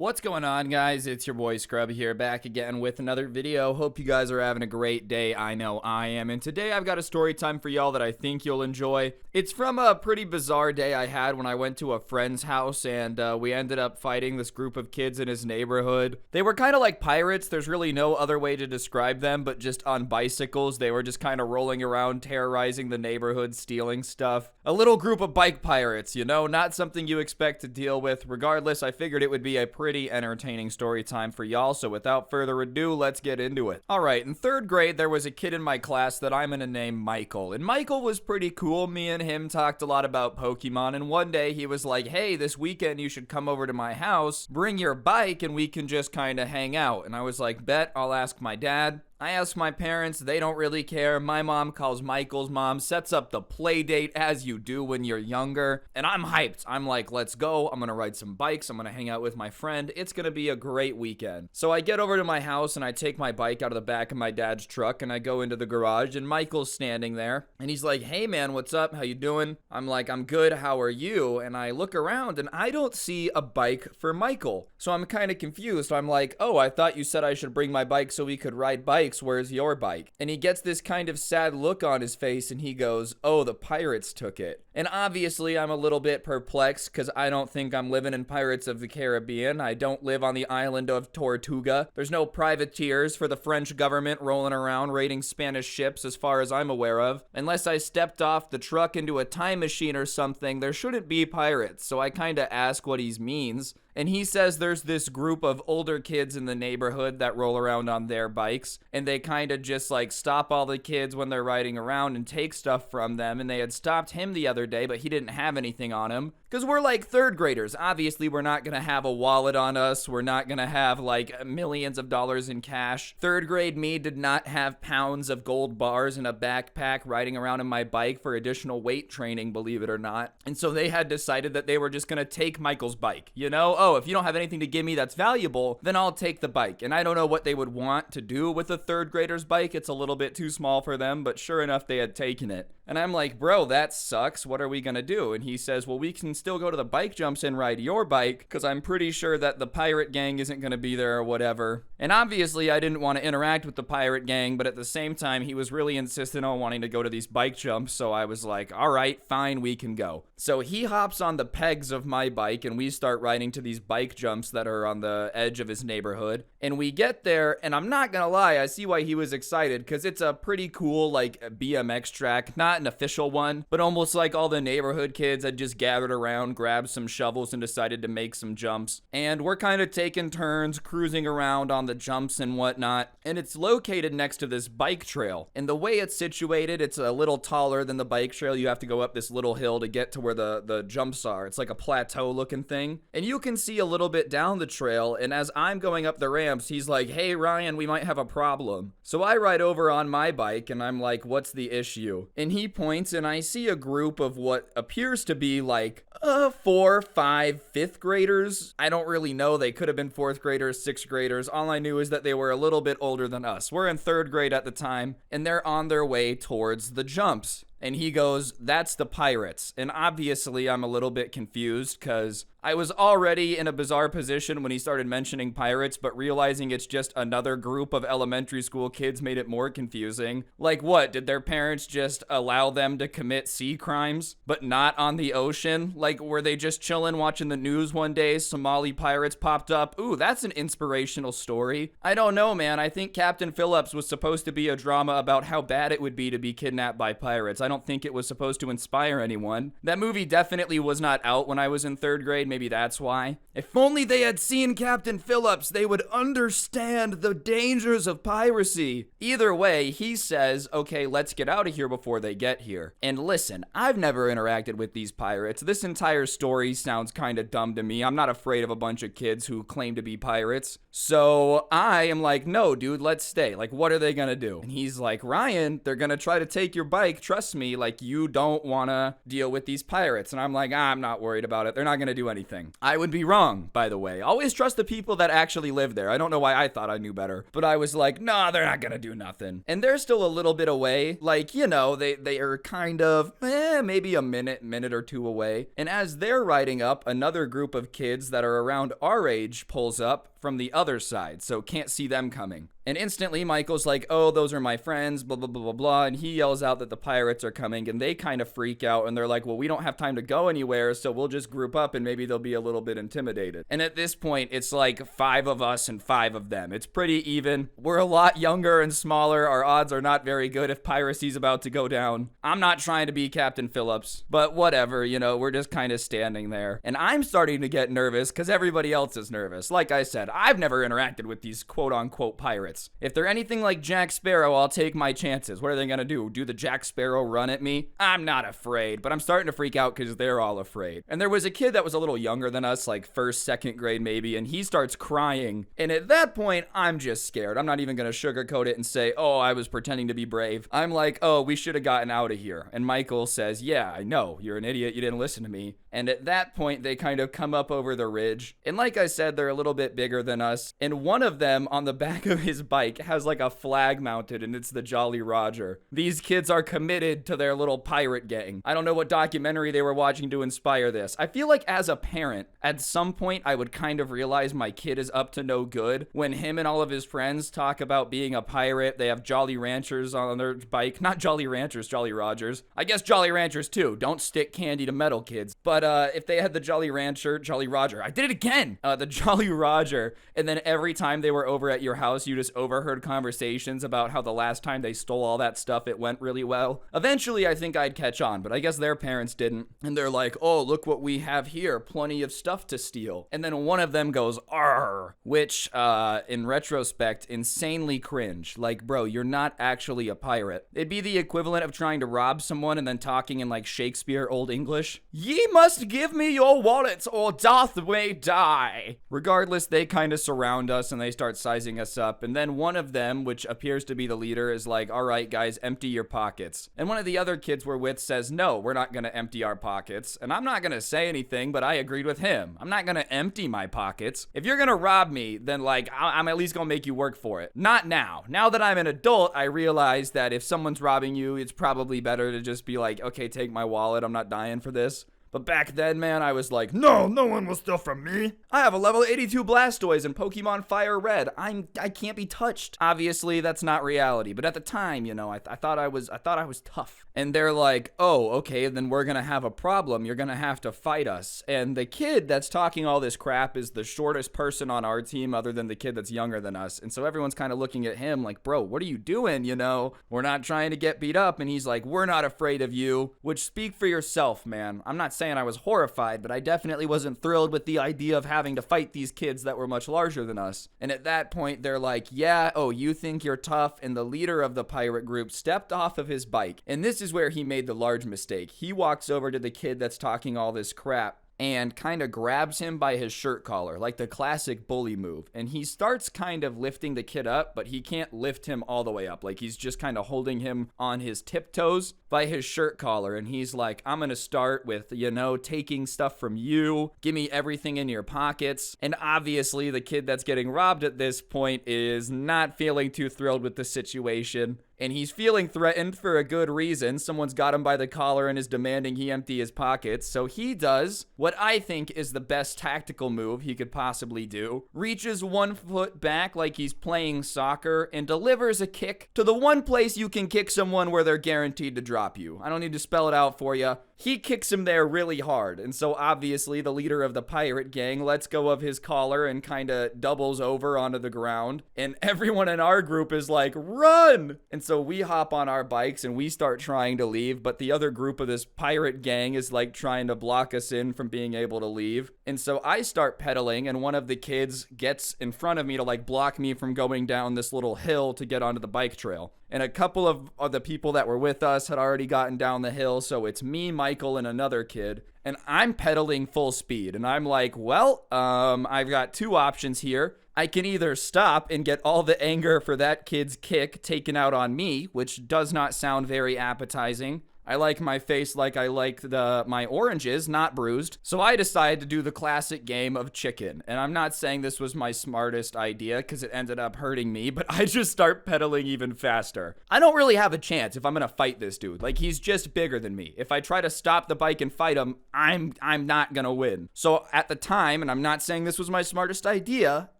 What's going on, guys? It's your boy Scrub here, back again with another video. Hope you guys are having a great day. I know I am. And today I've got a story time for y'all that I think you'll enjoy. It's from a pretty bizarre day I had when I went to a friend's house and we ended up fighting this group of kids in his neighborhood. They were kind of like pirates. There's really no other way to describe them, but just on bicycles. They were just kind of rolling around, terrorizing the neighborhood, stealing stuff. A little group of bike pirates, you know, not something you expect to deal with. Regardless, I figured it would be a pretty entertaining story time for y'all, so without further ado, let's get into it. Alright, in 3rd grade, there was a kid in my class that I'm gonna name Michael, and Michael was pretty cool. Me and him talked a lot about Pokemon, and one day he was like, hey, this weekend you should come over to my house, bring your bike, and we can just kinda hang out. And I was like, bet, I'll ask my dad. I asked my parents, they don't really care. My mom calls Michael's mom, sets up the play date as you do when you're younger. And I'm hyped. I'm like, let's go. I'm gonna ride some bikes. I'm gonna hang out with my friend. It's gonna be a great weekend. So I get over to my house and I take my bike out of the back of my dad's truck and I go into the garage and Michael's standing there. And he's like, hey man, what's up? How you doing? I'm like, I'm good. How are you? And I look around and I don't see a bike for Michael. So I'm kind of confused. I'm like, oh, I thought you said I should bring my bike so we could ride bikes. Where's your bike? And he gets this kind of sad look on his face and he goes, oh, the pirates took it. And obviously I'm a little bit perplexed because I don't think I'm living in Pirates of the Caribbean. I don't live on the island of Tortuga. There's no privateers for the French government rolling around raiding Spanish ships as far as I'm aware of. Unless I stepped off the truck into a time machine or something, there shouldn't be pirates. So I kind of ask what he means. And he says there's this group of older kids in the neighborhood that roll around on their bikes. And they kind of just like stop all the kids when they're riding around and take stuff from them. And they had stopped him the other day, but he didn't have anything on him. Because we're like 3rd graders. Obviously, we're not going to have a wallet on us. We're not going to have like millions of dollars in cash. 3rd grade me did not have pounds of gold bars in a backpack riding around on my bike for additional weight training, believe it or not. And so they had decided that they were just going to take Michael's bike. You know, oh, if you don't have anything to give me that's valuable, then I'll take the bike. And I don't know what they would want to do with a 3rd grader's bike. It's a little bit too small for them, but sure enough, they had taken it. And I'm like, bro, that sucks. What are we going to do? And he says, well, we can still go to the bike jumps and ride your bike because I'm pretty sure that the pirate gang isn't going to be there or whatever. And obviously, I didn't want to interact with the pirate gang, but at the same time, he was really insistent on wanting to go to these bike jumps. So I was like, all right, fine, we can go. So he hops on the pegs of my bike and we start riding to these bike jumps that are on the edge of his neighborhood. And we get there, and I'm not going to lie, I see why he was excited because it's a pretty cool like BMX track, not an official one, but almost like all the neighborhood kids had just gathered around, grabbed some shovels and decided to make some jumps. And we're kind of taking turns cruising around on the jumps and whatnot. And it's located next to this bike trail. And the way it's situated, it's a little taller than the bike trail. You have to go up this little hill to get to where the jumps are. It's like a plateau looking thing. And you can see a little bit down the trail. And as I'm going up the ramps, he's like, hey, Ryan, we might have a problem. So I ride over on my bike and I'm like, what's the issue? And he points and I see a group of what appears to be like 4, 5, 5th graders. I don't really know. They could have been 4th graders, 6th graders. All I knew is that they were a little bit older than us. We're in 3rd grade at the time, and they're on their way towards the jumps. And he goes, that's the pirates. And obviously, I'm a little bit confused because I was already in a bizarre position when he started mentioning pirates, but realizing it's just another group of elementary school kids made it more confusing. Like what? Did their parents just allow them to commit sea crimes, but not on the ocean? Like, were they just chilling watching the news one day? Somali pirates popped up. Ooh, that's an inspirational story. I don't know, man. I think Captain Phillips was supposed to be a drama about how bad it would be to be kidnapped by pirates. I don't think it was supposed to inspire anyone. That movie definitely was not out when I was in 3rd grade. Maybe that's why. If only they had seen Captain Phillips, they would understand the dangers of piracy. Either way, he says, okay, let's get out of here before they get here. And listen, I've never interacted with these pirates. This entire story sounds kind of dumb to me. I'm not afraid of a bunch of kids who claim to be pirates. So I am like, no, dude, let's stay. Like, what are they gonna do? And he's like, Ryan, they're gonna try to take your bike. Trust me, like, you don't want to deal with these pirates. And I'm like, I'm not worried about it. They're not going to do anything. I would be wrong, by the way. Always trust the people that actually live there. I don't know why I thought I knew better, but I was like, nah, they're not going to do nothing. And they're still a little bit away. Like, you know, they are kind of, maybe a minute or two away. And as they're riding up, another group of kids that are around our age pulls up from the other side, so can't see them coming. And instantly Michael's like, oh, those are my friends, blah, blah, blah, blah, blah. And he yells out that the pirates are coming, and they kind of freak out, and they're like, well, we don't have time to go anywhere, so we'll just group up and maybe they'll be a little bit intimidated. And at this point, it's like 5 of us and 5 of them. It's pretty even. We're a lot younger and smaller. Our odds are not very good if piracy's about to go down. I'm not trying to be Captain Phillips, but whatever, you know, we're just kind of standing there. And I'm starting to get nervous because everybody else is nervous. Like I said, I've never interacted with these quote-unquote pirates. If they're anything like Jack Sparrow, I'll take my chances. What are they gonna do? Do the Jack Sparrow run at me? I'm not afraid, but I'm starting to freak out because they're all afraid. And there was a kid that was a little younger than us, like first, second grade maybe, and he starts crying. And at that point, I'm just scared. I'm not even gonna sugarcoat it and say, oh, I was pretending to be brave. I'm like, oh, we should have gotten out of here. And Michael says, yeah, I know. You're an idiot. You didn't listen to me. And at that point, they kind of come up over the ridge. And like I said, they're a little bit bigger than us. And one of them on the back of his bike has like a flag mounted, and it's the Jolly Roger. These kids are committed to their little pirate gang. I don't know what documentary they were watching to inspire this. I feel like as a parent, at some point, I would kind of realize my kid is up to no good when him and all of his friends talk about being a pirate. They have Jolly Ranchers on their bike. Not Jolly Ranchers, Jolly Rogers. I guess Jolly Ranchers too. Don't stick candy to metal, kids. But if they had the Jolly Rancher, Jolly Roger. I did it again! The Jolly Roger. And then every time they were over at your house, you just overheard conversations about how the last time they stole all that stuff, it went really well. Eventually, I think I'd catch on, but I guess their parents didn't. And they're like, oh, look what we have here. Plenty of stuff to steal. And then one of them goes, arr, which, in retrospect, insanely cringe. Like, bro, you're not actually a pirate. It'd be the equivalent of trying to rob someone and then talking in like Shakespeare Old English. Ye must give me your wallets or doth we die. Regardless, they kind of surround us and they start sizing us up. And then one of them, which appears to be the leader, is like, all right, guys, empty your pockets. And one of the other kids we're with says, no, we're not going to empty our pockets. And I'm not going to say anything, but I agreed with him. I'm not going to empty my pockets. If you're going to rob me, then like, I'm at least going to make you work for it. Not now. Now that I'm an adult, I realize that if someone's robbing you, it's probably better to just be like, okay, take my wallet. I'm not dying for this. But back then, man, I was like, no one will steal from me. I have a level 82 Blastoise and Pokemon Fire Red. I can't be touched. Obviously, that's not reality. But at the time, you know, I thought I was tough. And they're like, oh, okay, then we're gonna have a problem. You're gonna have to fight us. And the kid that's talking all this crap is the shortest person on our team other than the kid that's younger than us. And so everyone's kind of looking at him like, bro, what are you doing? You know, we're not trying to get beat up. And he's like, we're not afraid of you. Which, speak for yourself, man. I'm not saying I was horrified, but I definitely wasn't thrilled with the idea of having to fight these kids that were much larger than us. And at that point, they're like, yeah, oh, you think you're tough? And the leader of the pirate group stepped off of his bike. And this is where he made the large mistake. He walks over to the kid that's talking all this crap and kind of grabs him by his shirt collar, like the classic bully move. And he starts kind of lifting the kid up, but he can't lift him all the way up. Like, he's just kind of holding him on his tiptoes by his shirt collar. And he's like, I'm going to start with, you know, taking stuff from you. Give me everything in your pockets. And obviously, the kid that's getting robbed at this point is not feeling too thrilled with the situation. And he's feeling threatened for a good reason. Someone's got him by the collar and is demanding he empty his pockets. So he does what I think is the best tactical move he could possibly do. Reaches one foot back like he's playing soccer and delivers a kick to the one place you can kick someone where they're guaranteed to drop you. I don't need to spell it out for you. He kicks him there really hard. And so obviously the leader of the pirate gang lets go of his collar and kind of doubles over onto the ground. And everyone in our group is like, run! And so we hop on our bikes and we start trying to leave. But the other group of this pirate gang is like trying to block us in from being able to leave. And so I start pedaling and one of the kids gets in front of me to like block me from going down this little hill to get onto the bike trail. And a couple of the people that were with us had already gotten down the hill. So it's me, Michael, and another kid. And I'm pedaling full speed. And I'm like, well, I've got two options here. I can either stop and get all the anger for that kid's kick taken out on me, which does not sound very appetizing. I like my face like I like my oranges, not bruised. So I decided to do the classic game of chicken. And I'm not saying this was my smartest idea because it ended up hurting me, but I just start pedaling even faster. I don't really have a chance if I'm gonna fight this dude. Like, he's just bigger than me. If I try to stop the bike and fight him, I'm not gonna win. So at the time, and I'm not saying this was my smartest idea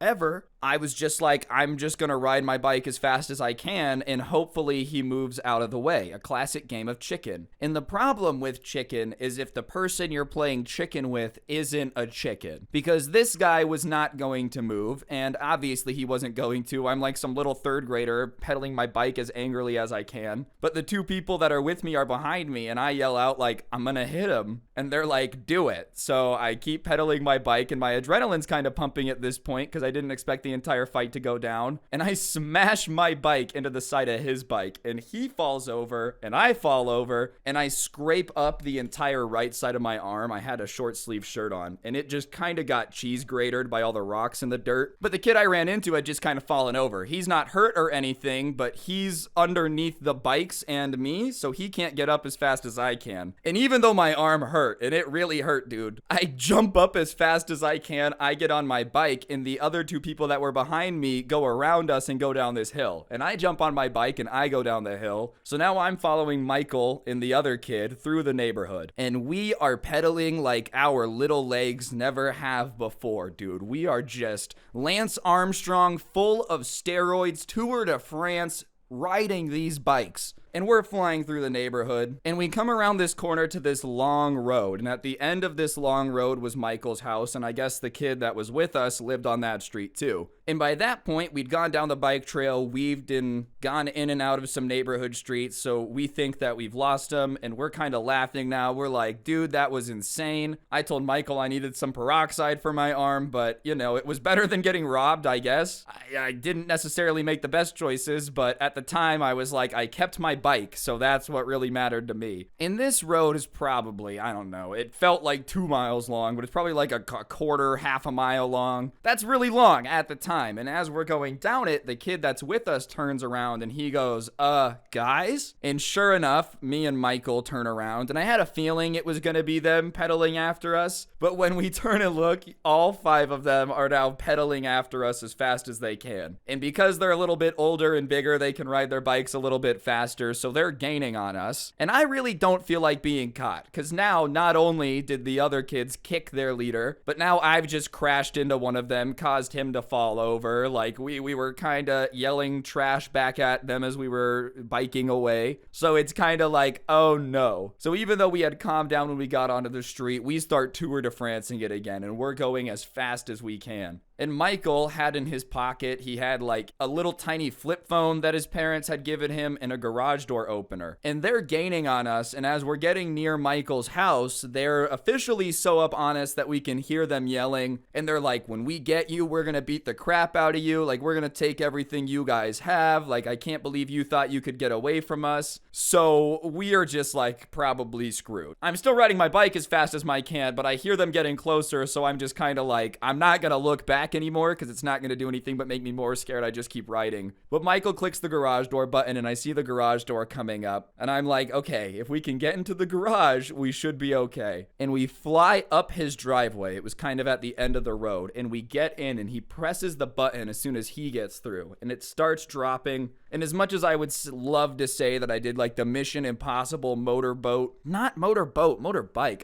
ever, I was just like, I'm just gonna ride my bike as fast as I can, and hopefully he moves out of the way. A classic game of chicken. And the problem with chicken is if the person you're playing chicken with isn't a chicken. Because this guy was not going to move, and obviously he wasn't going to. I'm like some little third grader pedaling my bike as angrily as I can. But the two people that are with me are behind me, and I yell out like, I'm gonna hit him. And they're like, do it. So I keep pedaling my bike, and my adrenaline's kind of pumping at this point because I didn't expect the entire fight to go down, and I smash my bike into the side of his bike, and he falls over, and I fall over, and I scrape up the entire right side of my arm. I had a short sleeve shirt on, and it just kind of got cheese gratered by all the rocks in the dirt. But the kid I ran into had just kind of fallen over. He's not hurt or anything, but he's underneath the bikes and me, so he can't get up as fast as I can. And even though my arm hurt, and it really hurt, dude, I jump up as fast as I can. I get on my bike, and the other two people that were behind me go around us and go down this hill. And I jump on my bike and I go down the hill. So now I'm following Michael and the other kid through the neighborhood. And we are pedaling like our little legs never have before, dude. We are just Lance Armstrong, full of steroids, Tour de France, riding these bikes. And we're flying through the neighborhood, and we come around this corner to this long road, and at the end of this long road was Michael's house, and I guess the kid that was with us lived on that street too. And by that point, we'd gone down the bike trail, weaved and gone in and out of some neighborhood streets, so we think that we've lost him, and we're kind of laughing now. We're like, dude, that was insane. I told Michael I needed some peroxide for my arm, but, you know, it was better than getting robbed, I guess. I didn't necessarily make the best choices, but at the time, I was like, I kept my bike, so that's what really mattered to me. And this road is probably, I don't know, it felt like 2 miles long, but it's probably like a quarter, half a mile long. That's really long at the time. And as we're going down it, the kid that's with us turns around and he goes, guys? And sure enough, me and Michael turn around, and I had a feeling it was gonna be them pedaling after us. But when we turn and look, all 5 of them are now pedaling after us as fast as they can. And because they're a little bit older and bigger, they can ride their bikes a little bit faster, so they're gaining on us. And I really don't feel like being caught, because now not only did the other kids kick their leader, but now I've just crashed into one of them, caused him to fall over. Like, we were kind of yelling trash back at them as we were biking away. So it's kind of like, oh no. So even though we had calmed down when we got onto the street, we start Tour de Francing it again, and we're going as fast as we can. And Michael had in his pocket, he had like a little tiny flip phone that his parents had given him and a garage door opener. And they're gaining on us, and as we're getting near Michael's house, they're officially so up on us that we can hear them yelling. And they're like, when we get you, we're gonna beat the crap out of you. Like, we're gonna take everything you guys have. Like, I can't believe you thought you could get away from us. So we are just like probably screwed. I'm still riding my bike as fast as I can, but I hear them getting closer, so I'm just kind of like, I'm not gonna look back anymore because it's not going to do anything but make me more scared. I just keep riding. But Michael clicks the garage door button, and I see the garage door coming up, and I'm like, okay, if we can get into the garage, we should be okay. And we fly up his driveway. It was kind of at the end of the road, and we get in, and he presses the button as soon as he gets through, and it starts dropping. And as much as I would love to say that I did like the Mission Impossible motorbike,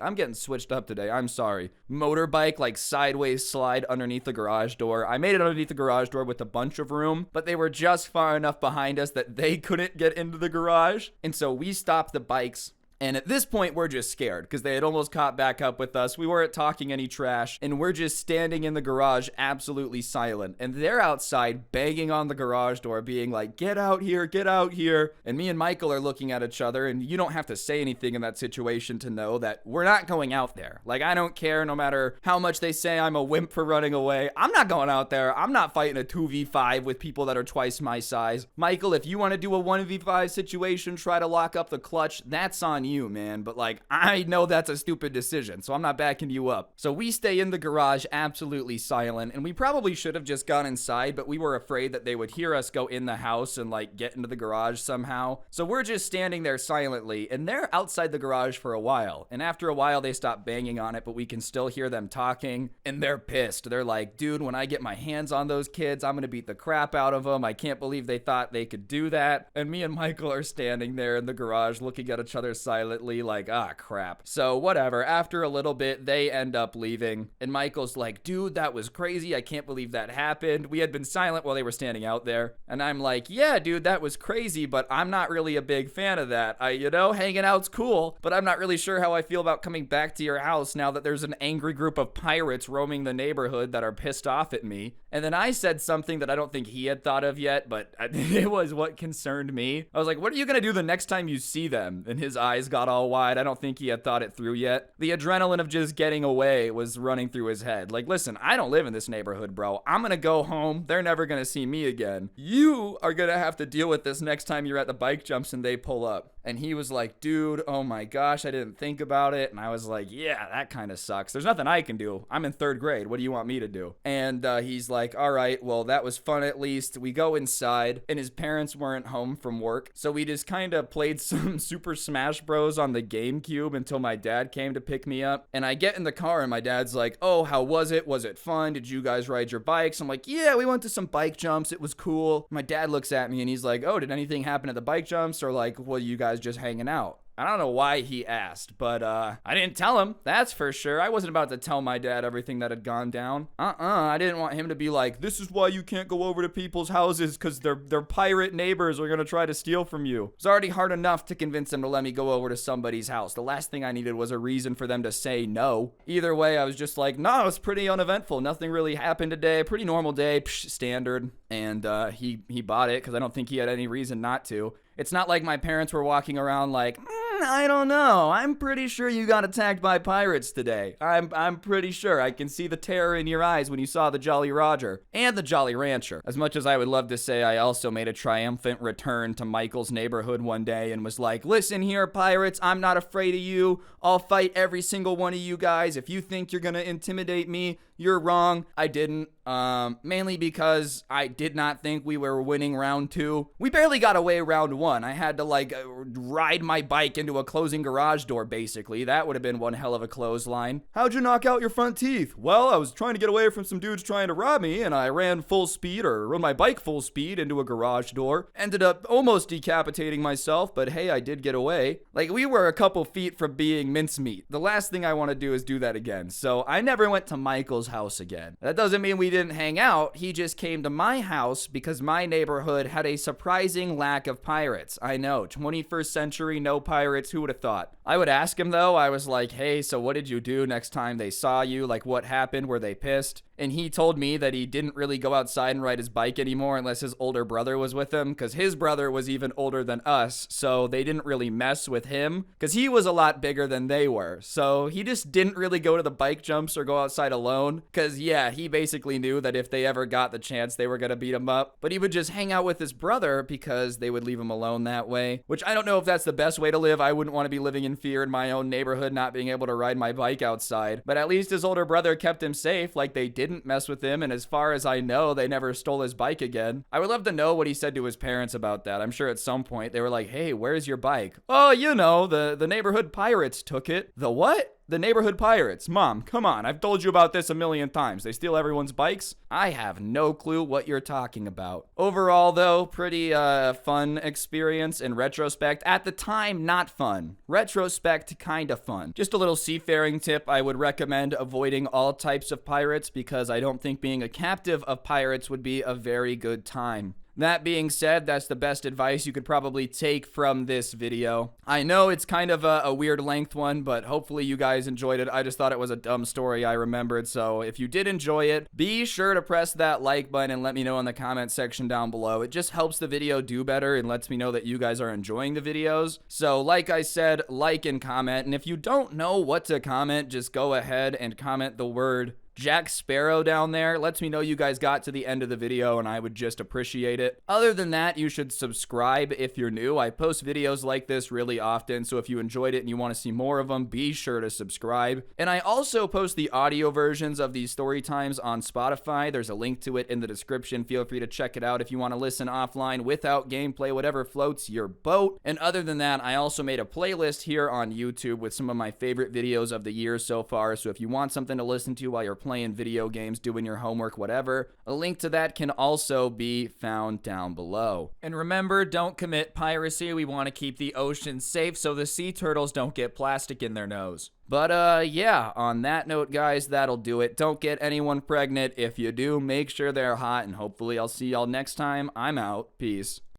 I'm getting switched up today, I'm sorry. Motorbike, like sideways slide underneath the garage door. I made it underneath the garage door with a bunch of room, but they were just far enough behind us that they couldn't get into the garage. And so we stopped the bikes. And at this point, we're just scared because they had almost caught back up with us. We weren't talking any trash, and we're just standing in the garage absolutely silent. And they're outside banging on the garage door, being like, get out here, get out here. And me and Michael are looking at each other, and you don't have to say anything in that situation to know that we're not going out there. Like, I don't care no matter how much they say I'm a wimp for running away. I'm not going out there. I'm not fighting a 2v5 with people that are twice my size. Michael, if you want to do a 1v5 situation, try to lock up the clutch, that's on on you, man, but like, I know that's a stupid decision, so I'm not backing you up. So we stay in the garage absolutely silent, and we probably should have just gone inside, but we were afraid that they would hear us go in the house and like get into the garage somehow. So we're just standing there silently, and they're outside the garage for a while, and after a while they stop banging on it, but we can still hear them talking, and they're pissed. They're like, dude, when I get my hands on those kids, I'm gonna beat the crap out of them. I can't believe they thought they could do that. And me and Michael are standing there in the garage looking at each other silently like, ah, crap. So whatever, after a little bit they end up leaving, and Michael's like, dude, that was crazy, I can't believe that happened. We had been silent while they were standing out there, and I'm like, yeah, dude, that was crazy, but I'm not really a big fan of that. Hanging out's cool, but I'm not really sure how I feel about coming back to your house now that there's an angry group of pirates roaming the neighborhood that are pissed off at me. And then I said something that I don't think he had thought of yet, but it was what concerned me. I was like, what are you gonna do the next time you see them? And his eyes got all wide. I don't think he had thought it through yet. The adrenaline of just getting away was running through his head. Like, listen, I don't live in this neighborhood, bro. I'm gonna go home. They're never gonna see me again. You are gonna have to deal with this next time you're at the bike jumps and they pull up. And he was like, dude, oh my gosh, I didn't think about it. And I was like, yeah, that kind of sucks. There's nothing I can do. I'm in 3rd grade. What do you want me to do? And he's like, all right, well, that was fun at least. We go inside, and his parents weren't home from work. So we just kind of played some Super Smash Bros. On the GameCube until my dad came to pick me up. And I get in the car, and my dad's like, oh, how was it? Was it fun? Did you guys ride your bikes? I'm like, yeah, we went to some bike jumps. It was cool. My dad looks at me, and he's like, oh, did anything happen at the bike jumps? Or like, well, you guys just hanging out? I don't know why he asked, but I didn't tell him, that's for sure. I wasn't about to tell my dad everything that had gone down. I didn't want him to be like, this is why you can't go over to people's houses, because their pirate neighbors are gonna try to steal from you. It's already hard enough to convince them to let me go over to somebody's house. The last thing I needed was a reason for them to say no. Either way, I was just like, no, it was pretty uneventful. Nothing really happened today. Pretty normal day, standard. And he bought it, because I don't think he had any reason not to. It's not like my parents were walking around like, I don't know. I'm pretty sure you got attacked by pirates today. I'm pretty sure. I can see the terror in your eyes when you saw the Jolly Roger and the Jolly Rancher. As much as I would love to say I also made a triumphant return to Michael's neighborhood one day and was like, listen here, pirates, I'm not afraid of you. I'll fight every single one of you guys. If you think you're gonna intimidate me, you're wrong. I didn't. Mainly because I did not think we were winning round 2. We barely got away round 1. I had to ride my bike into a closing garage door, basically. That would have been one hell of a clothesline. How'd you knock out your front teeth? Well, I was trying to get away from some dudes trying to rob me, and I ran full speed, or rode my bike full speed into a garage door. Ended up almost decapitating myself, but hey, I did get away. Like, we were a couple feet from being mincemeat. The last thing I want to do is do that again. So I never went to Michael's house again. That doesn't mean we didn't hang out. He just came to my house because my neighborhood had a surprising lack of pirates. I know, 21st century, no pirates, who would have thought? I would ask him though. I was like, hey, so what did you do next time they saw you? Like, what happened? Were they pissed? And he told me that he didn't really go outside and ride his bike anymore unless his older brother was with him, because his brother was even older than us, so they didn't really mess with him, because he was a lot bigger than they were. So he just didn't really go to the bike jumps or go outside alone, because yeah, he basically knew that if they ever got the chance, they were going to beat him up. But he would just hang out with his brother because they would leave him alone that way, which I don't know if that's the best way to live. I wouldn't want to be living in fear in my own neighborhood, not being able to ride my bike outside. But at least his older brother kept him safe. Like, they didn't mess with him, and as far as I know, they never stole his bike again. I would love to know what he said to his parents about that. I'm sure at some point they were like, hey, where's your bike? Oh, you know, the neighborhood pirates took it. The what? The neighborhood pirates. Mom, come on. I've told you about this a million times. They steal everyone's bikes? I have no clue what you're talking about. Overall, though, pretty fun experience in retrospect. At the time, not fun. Retrospect, kind of fun. Just a little seafaring tip. I would recommend avoiding all types of pirates because I don't think being a captive of pirates would be a very good time. That being said, that's the best advice you could probably take from this video. I know it's kind of a weird length one, but hopefully you guys enjoyed it. I just thought it was a dumb story I remembered, so if you did enjoy it, be sure to press that like button and let me know in the comment section down below. It just helps the video do better and lets me know that you guys are enjoying the videos. So like I said, like and comment, and if you don't know what to comment, just go ahead and comment the word Jack Sparrow down there. Lets me know you guys got to the end of the video, and I would just appreciate it. Other than that, you should subscribe if you're new. I post videos like this really often, so if you enjoyed it and you want to see more of them, be sure to subscribe. And I also post the audio versions of these story times on Spotify. There's a link to it in the description. Feel free to check it out if you want to listen offline without gameplay, whatever floats your boat. And other than that, I also made a playlist here on YouTube with some of my favorite videos of the year so far. So if you want something to listen to while you're playing video games, doing your homework, whatever, a link to that can also be found down below. And remember, don't commit piracy. We want to keep the ocean safe so the sea turtles don't get plastic in their nose. But yeah, on that note, guys, that'll do it. Don't get anyone pregnant. If you do, make sure they're hot, and hopefully I'll see y'all next time. I'm out. Peace.